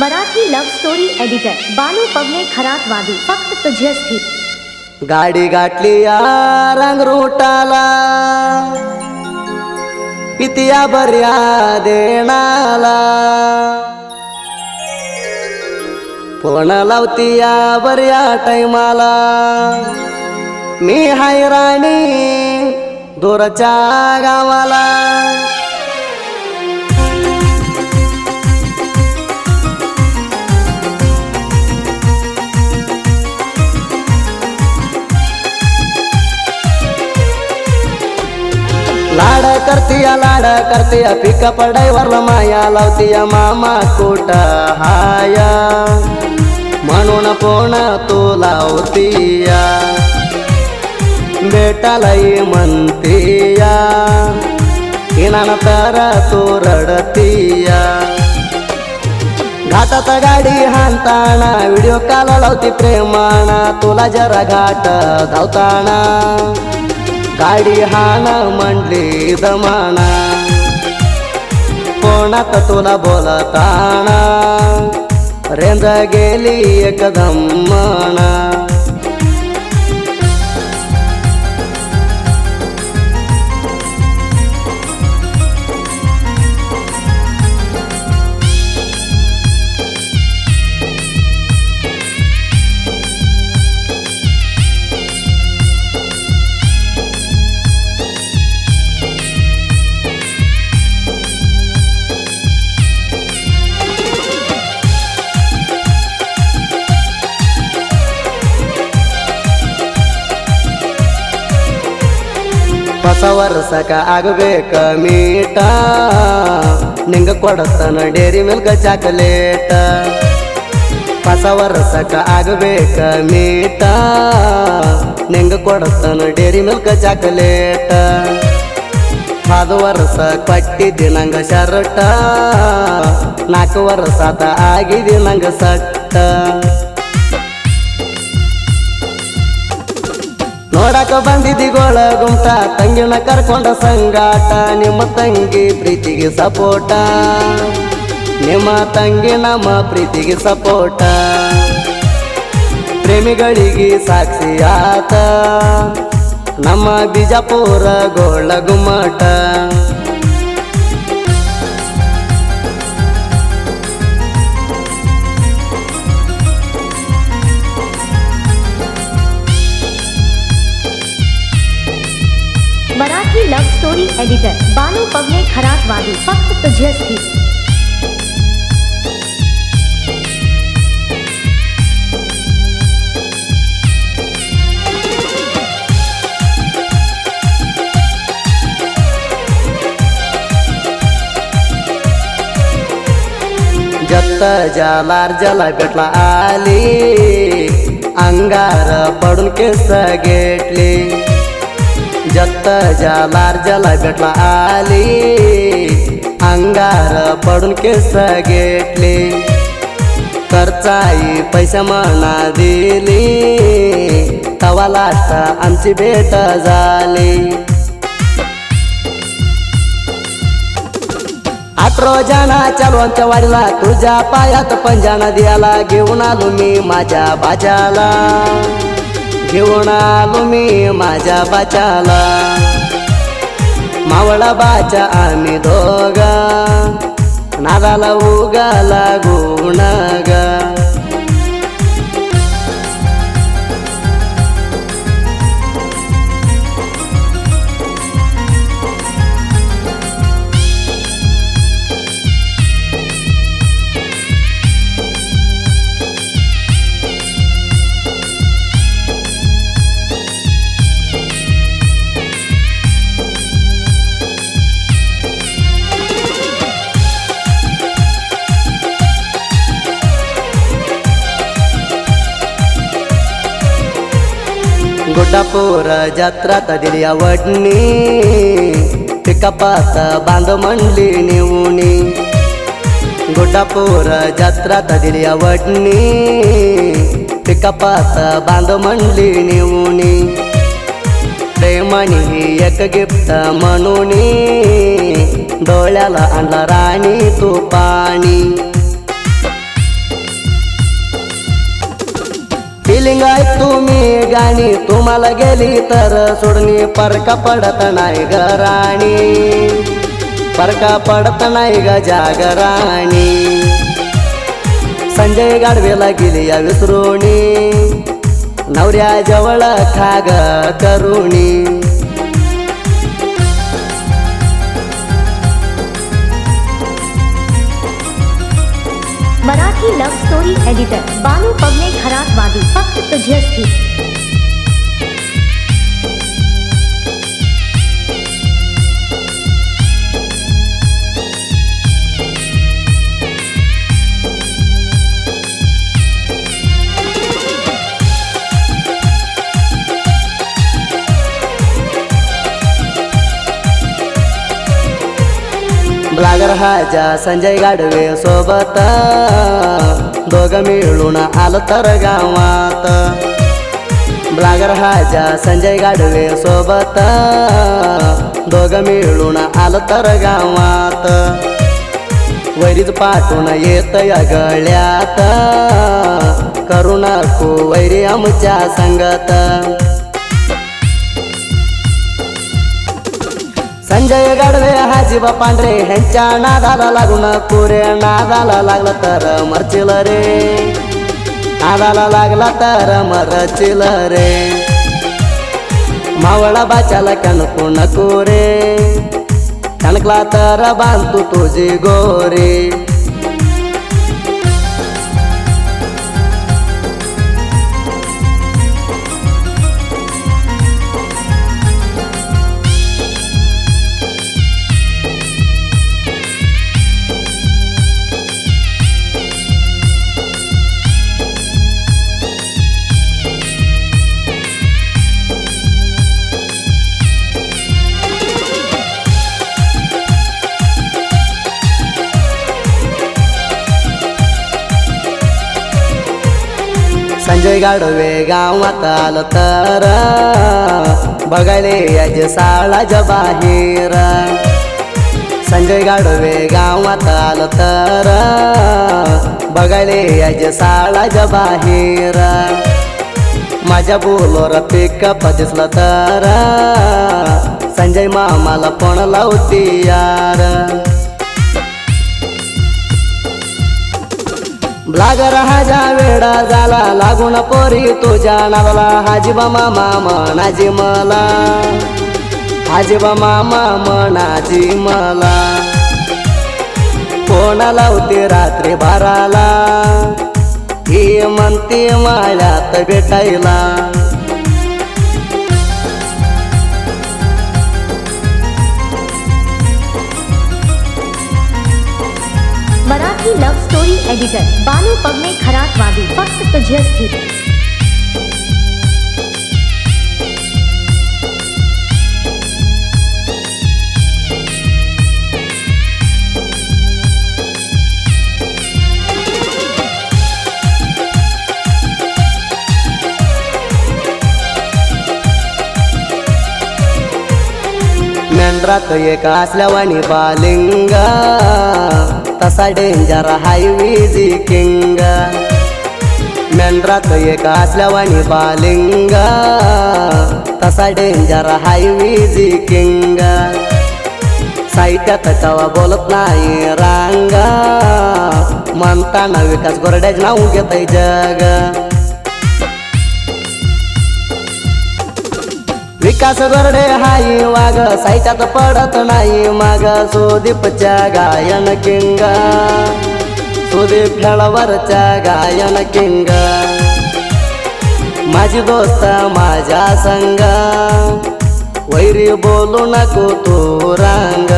Marathi love story editor Balu Pawane खरातवादी फक्त तुझ्यासाठी गाडी गाठली या रंगरूटाला पितिया बर्या देणाला फोन लावती या बर्या टाइमाला मी हाय राणी दूरच्या गावाला लाड करतीया पिका पडायवरला माया लावतीया मामा कोट हाया म्हणून फोन तू लावतीया बेटालाई म्हणतीया इनानंतर तू रडतीया घाटात गाडी हाणताना व्हिडिओ कॉल लावती प्रेमाना तुला जरा घाट धावताना गाडी हाण म्हणली दमाना फोनात तुला बोलताना रेंज गेली एकदम मना ಹೊಸ ವರ್ಷಕ ಆಗಬೇಕ ಮೀಟ ನಿಂಗ ಕೊಡತನ ಡೇರಿ ಮಿಲ್ಕ್ ಚಾಕಲೇಟ ಹೊಸ ವರ್ಷಕ ಆಗಬೇಕ ಮೀಟ ನಿಂಗ ಕೊಡತನ ಡೇರಿ ಮಿಲ್ಕ್ ಚಾಕಲೇಟ ಹಾದ ವರ್ಷ ಕೊಟ್ಟಿದ್ದಿ ನಂಗ ಶರ್ಟ 4 ವರ್ಷದ ಆಗಿದಿ ನಂಗ ಸಟ್ಟ ನೋಡಕ ಬಂದಿದ್ದಿ ಗೋಳ ಗುಂಟ ತಂಗಿನ ಕರ್ಕೊಂಡ ಸಂಗಾಟ ನಿಮ್ಮ ತಂಗಿ ಪ್ರೀತಿಗೆ ಸಪೋಟ ನಿಮ್ಮ ತಂಗಿ ನಮ್ಮ ಪ್ರೀತಿಗೆ ಸಪೋಟ ಪ್ರೇಮಿಗಳಿಗೆ ಸಾಕ್ಷಿ ಆತ ನಮ್ಮ Bijapur Gol Gummata Marathi love story editor Balu Pawane खरातवादी फक्त तुझ्यासाठी जत्त जालार जला भेटला आली अंगार पडून केस घेतली जत्त जालार जला भेटला आली अंगार पडून केस घेतली खर्चाई पैसा म्हणा दिली तवा लास्ट आमची भेट झाली 18 जणा चालू आमच्या वाडीला तुझ्या पायात पंजाना द्याला घेऊन आलो मी माझ्या बाजाला घेऊन आलो मी माझ्या बाचाला मावळा बाचा आम्ही दोघा नादाला उगा लागून गा गुड्डापूर जत्रात दिली आवडणी पिकापात बांध म्हणली निवणी गुड्डापूर जत्रात दिली आवडणी पिकापात बांध म्हणली निवणी प्रेमाने एक गिफ्ट म्हणून डोळ्याला आणला राणी तू पाणी फिलिंग ऐक तुम्ही गाणी तुम्हाला गेली तर सोडणी परका पडत नाही ग राणी परका पडत नाही ग जागराणी संजय गाडवेला गेली या विसरुणी नवऱ्या जवळ खाग करुणी मराठी लव्ह स्टोरी एडिटर बानू पवने खरातवादी फक्त तुझ्यासाठी ब्लागर हाजा संजय गाडवे सोबत दोघं मिळून आलं तर गावात ब्लागर हाजा संजय गाडवे सोबत दोघं मिळून आलं तर गावात वैरीच पाठून येत या गळ्यात करू नको वैरी आमच्या संगत संजय गाडवे हाजीबा पांढरे ह्यांच्या नादाला लागून पुरे नादाला लागला तर मरचिल रे नादाला लागला तर मरचिल रे मावळा बाच्याला कणकू नको रे कणकला तर बांधतो तुझी गोरी संजय गाडवे गावात आलं तर बघायले याचे साळाच्या बाहेर संजय गाडवे गावात आलं तर बघायले याचे साळाच्या बाहेर माझ्या बोलोर पिकअप दिसलं तर संजय मामाला फोन लावती यार ब्लागर हाजा वेडा झाला लागून पोरी तुझ्या नावाला हाजीबा मामा म्हणाजी मला हाजीबा मामा म्हणाजी मला फोन लावते रात्री 12ला ही म्हणते माळ्यात भेटायला मराठी लव्ह स्टोरी एडिटर बानू पवने खरातवादी फक्त तुझ्यासाठी मेंढरात एक असल्यावानी बालिंग तसा डेंजर हायवीजी किंग मेंढरात एक असल्यावानी बालिंग तसा डेंजर हायवीजी किंग साहित्यात कवा बोलत नाही रांग म्हणताना विकास गोरड्याच नाव घेतय जग विकास गोरडे हाई वाग साहित्यात पडत नाही माग सुदीपच्या गायन किंग सुदीप खेळवरच्या गायन किंग माझी दोस्त माझ्या संग वैरी बोलू नको तू रांग